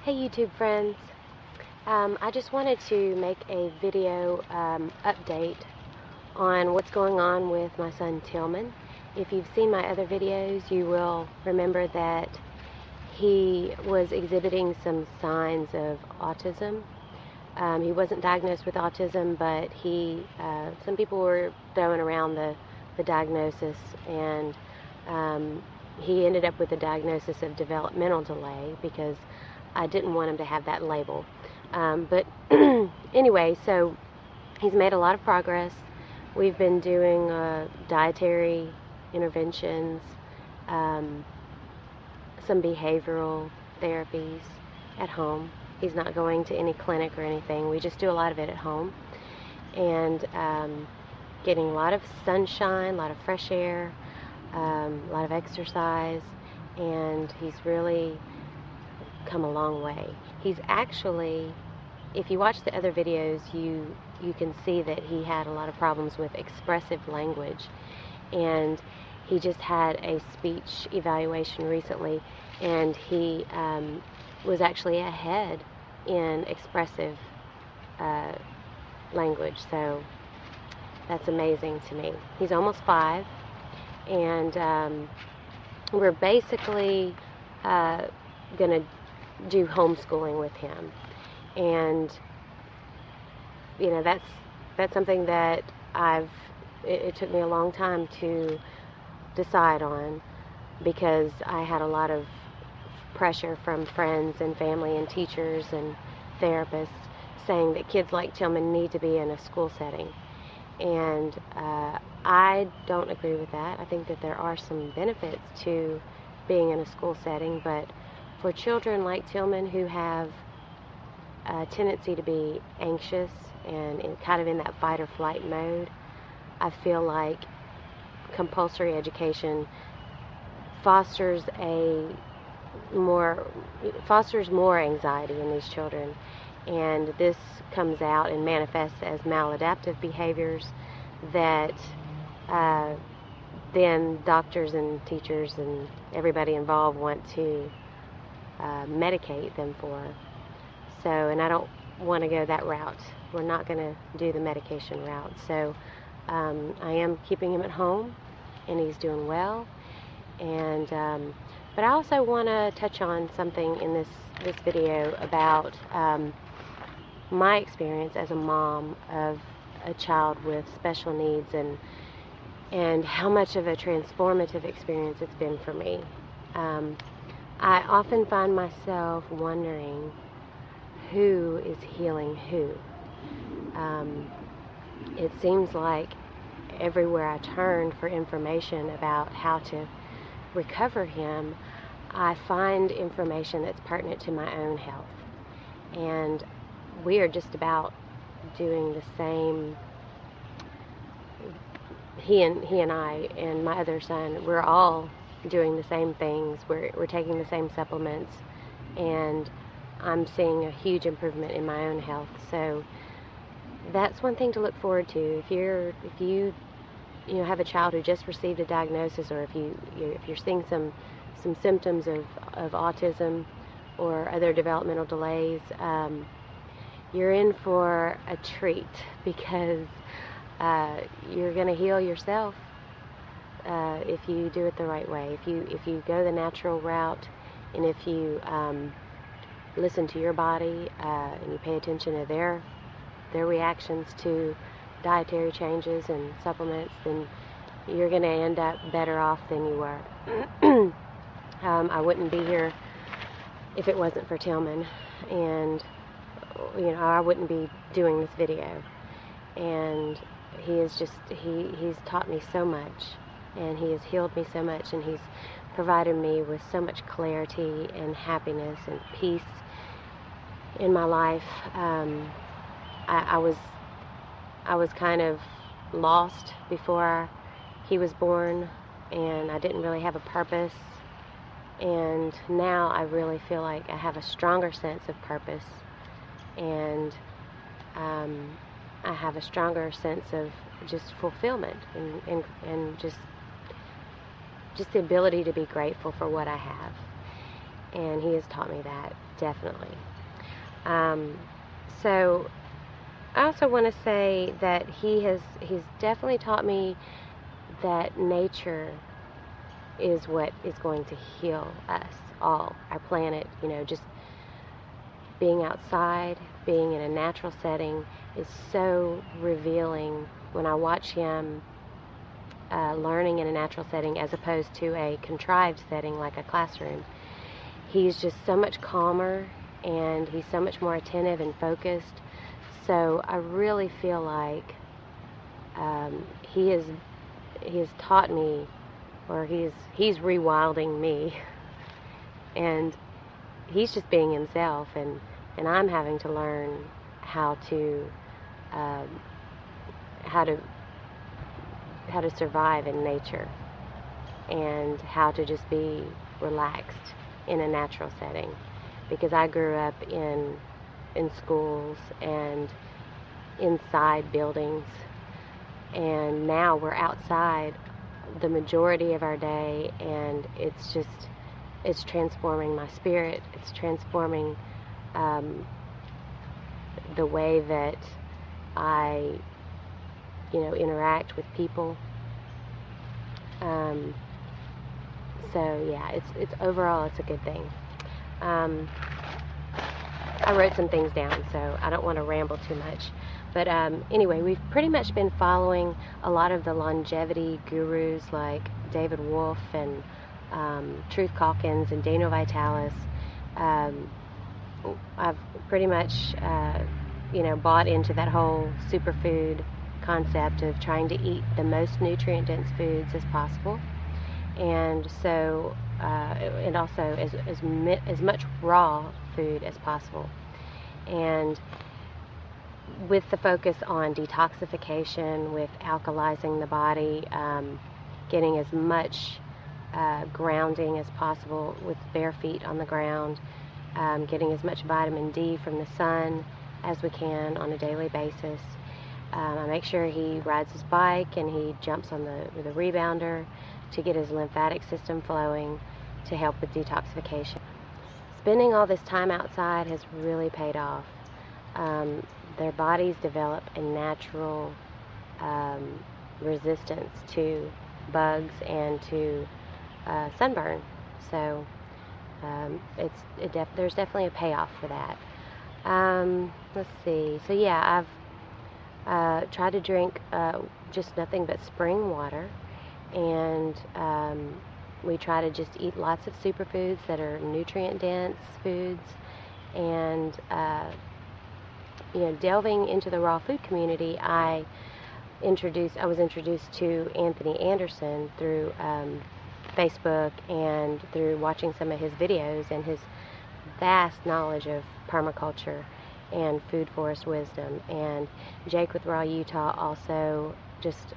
Hey YouTube friends, I just wanted to make a video update on what's going on with my son Tillman. If you've seen my other videos, you will remember that he was exhibiting some signs of autism. He wasn't diagnosed with autism, but some people were throwing around the diagnosis, and he ended up with a diagnosis of developmental delay because I didn't want him to have that label. But anyway, so he's made a lot of progress. We've been doing dietary interventions, some behavioral therapies at home. He's not going to any clinic or anything. We just do a lot of it at home. And getting a lot of sunshine, a lot of fresh air, a lot of exercise, and he's really come a long way. He's actually, if you watch the other videos, you can see that he had a lot of problems with expressive language, and he just had a speech evaluation recently, and he was actually ahead in expressive language, so that's amazing to me. He's almost 5, and we're basically going to do homeschooling with him, and you know, that's something that it took me a long time to decide on, because I had a lot of pressure from friends and family and teachers and therapists saying that kids like Tillman need to be in a school setting, and I don't agree with that. I think that there are some benefits to being in a school setting, but for children like Tillman who have a tendency to be anxious and kind of in that fight or flight mode, I feel like compulsory education fosters more anxiety in these children, and this comes out and manifests as maladaptive behaviors that then doctors and teachers and everybody involved want to medicate them for. So, and I don't want to go that route. We're not going to do the medication route. So I am keeping him at home, and he's doing well. And but I also want to touch on something in this video about my experience as a mom of a child with special needs, and how much of a transformative experience it's been for me. I often find myself wondering who is healing who. It seems like everywhere I turn for information about how to recover him, I find information that's pertinent to my own health. And we are just about doing the same. He and I and my other son, we're all doing the same things. We're taking the same supplements, and I'm seeing a huge improvement in my own health. So that's one thing to look forward to. If you have a child who just received a diagnosis, or if you're seeing some symptoms of autism or other developmental delays, you're in for a treat, because you're going to heal yourself if you do it the right way. If you go the natural route, and if you listen to your body and you pay attention to their reactions to dietary changes and supplements, then you're going to end up better off than you were. I wouldn't be here if it wasn't for Tillman, and I wouldn't be doing this video. And he's taught me so much, and he has healed me so much, and he's provided me with so much clarity and happiness and peace in my life. I was kind of lost before he was born, and I didn't really have a purpose, and now I really feel like I have a stronger sense of purpose, and I have a stronger sense of just fulfillment, and just the ability to be grateful for what I have. and he has taught me that, definitely. So I also want to say that he's definitely taught me that nature is what is going to heal us all, our planet. Just being outside, being in a natural setting is so revealing. When I watch him learning in a natural setting as opposed to a contrived setting like a classroom, he's just so much calmer, and he's so much more attentive and focused. So I really feel like he has taught me, or he's rewilding me, and he's just being himself, and I'm having to learn how to um, how to survive in nature, and how to just be relaxed in a natural setting, because I grew up in schools and inside buildings, and now we're outside the majority of our day, and it's transforming my spirit. It's transforming the way that I interact with people. So yeah, it's overall it's a good thing. I wrote some things down, so I don't want to ramble too much. But anyway, we've pretty much been following a lot of the longevity gurus like David Wolfe and Truth Calkins and Daniel Vitalis. I've pretty much, bought into that whole superfood concept of trying to eat the most nutrient-dense foods as possible, and so and also as much raw food as possible, and with the focus on detoxification, with alkalizing the body, getting as much grounding as possible with bare feet on the ground, getting as much vitamin D from the sun as we can on a daily basis. I make sure he rides his bike and he jumps on the rebounder to get his lymphatic system flowing to help with detoxification. Spending all this time outside has really paid off. Their bodies develop a natural resistance to bugs and to sunburn. So there's definitely a payoff for that. Let's see. So yeah, I've tried to drink just nothing but spring water, and we try to just eat lots of superfoods that are nutrient-dense foods, and delving into the raw food community, I was introduced to Anthony Anderson through Facebook and through watching some of his videos, and his vast knowledge of permaculture and food forest wisdom. And Jake with Raw Utah, also just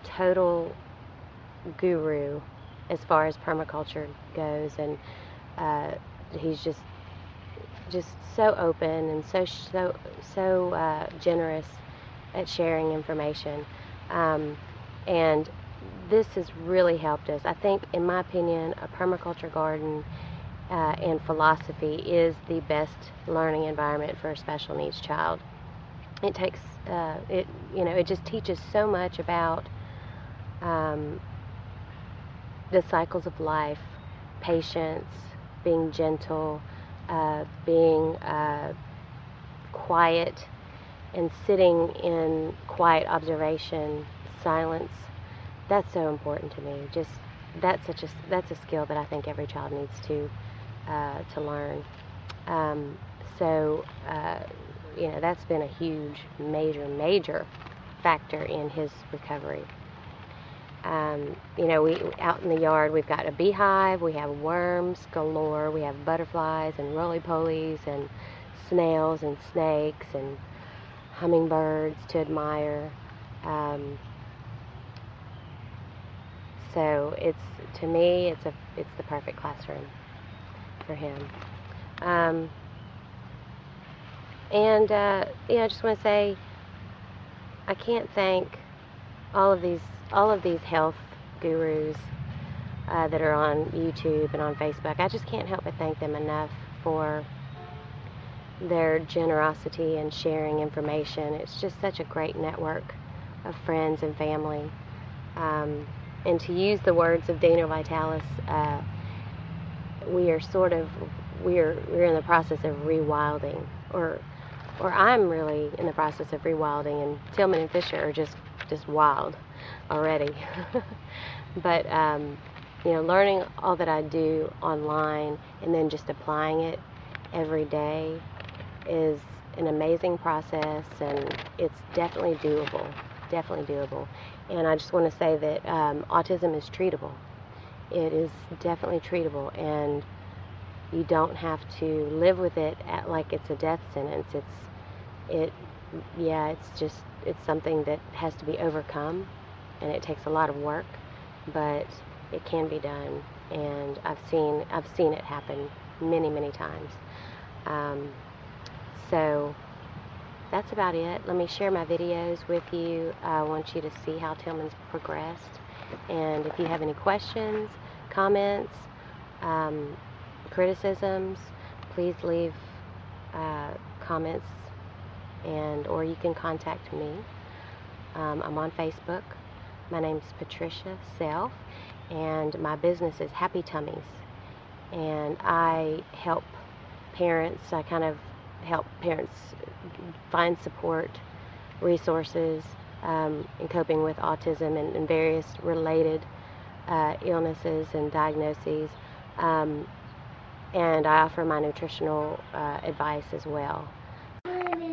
total guru as far as permaculture goes, and he's just so open and so generous at sharing information, and this has really helped us. I think, in my opinion, a permaculture garden and philosophy is the best learning environment for a special needs child. It takes it just teaches so much about the cycles of life, patience, being gentle, being quiet, and sitting in quiet observation, silence. That's so important to me. Just that's a skill that I think every child needs to learn. So that's been a huge, major factor in his recovery. We out in the yard, we've got a beehive, we have worms galore, we have butterflies and roly-polies and snails and snakes and hummingbirds to admire. So to me, it's the perfect classroom for him. I just want to say, I can't thank all of these health gurus that are on YouTube and on Facebook. I just can't help but thank them enough for their generosity and sharing information. It's just such a great network of friends and family. And to use the words of Dana Vitalis, we're in the process of rewilding, or I'm really in the process of rewilding, and Tillman and Fisher are just wild already. But learning all that I do online and then just applying it every day is an amazing process, and it's definitely doable. And I just want to say that autism is treatable. It is definitely treatable, and you don't have to live with it like it's a death sentence. It's something that has to be overcome, and it takes a lot of work, but it can be done, and I've seen it happen many times. So that's about it. Let me share my videos with you. I want you to see how Tillman's progressed, and if you have any questions, comments, criticisms, please leave comments, or you can contact me. I'm on Facebook. My name's Patricia Self, and my business is Happy Tummies, and I help parents. I kind of help parents find support, resources in coping with autism and various related illnesses and diagnoses, and I offer my nutritional advice as well.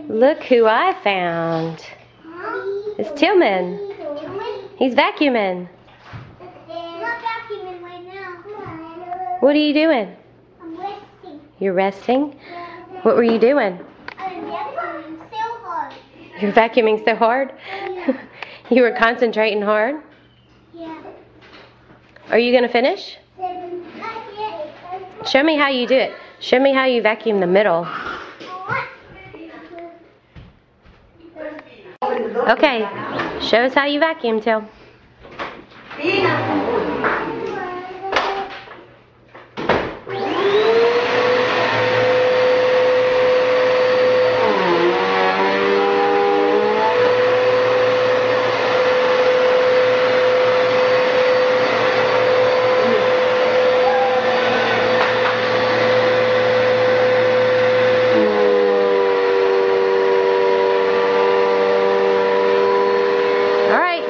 Look who I found. It's Tillman. He's vacuuming. I'm not vacuuming right now. What are you doing? I'm resting. You're resting? What were you doing? I'm vacuuming so hard. You're vacuuming so hard? Yeah. You were concentrating hard? Yeah. Are you going to finish? Not yet. Show me how you do it. Show me how you vacuum the middle. Okay, show us how you vacuum, Till.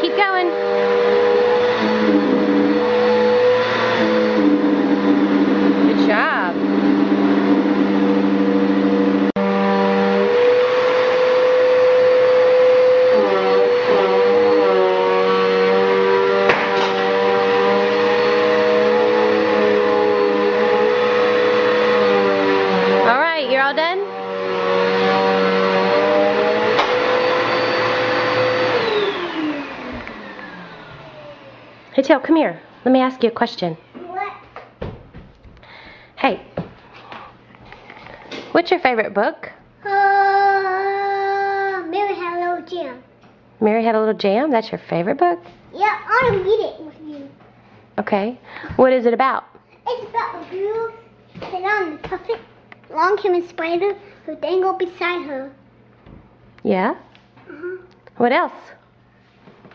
Keep going. Good job. All right, you're all done? Hey, Till, come here. Let me ask you a question. What? Hey, what's your favorite book? Mary had a little jam. Mary Had a Little Jam? That's your favorite book? Yeah, I want to read it with you. Okay. What is it about? It's about a girl sitting on the perfect long-haired spider who dangled beside her. Yeah? What else?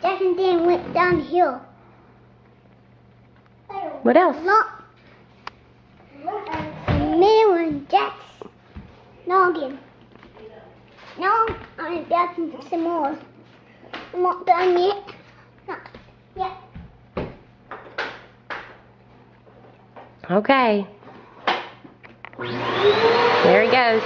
Jack and Dan went down the hill. What else? And Mary and Jack's noggin. Now I'm back in some more. I'm not done yet. Not yet. Okay. There he goes.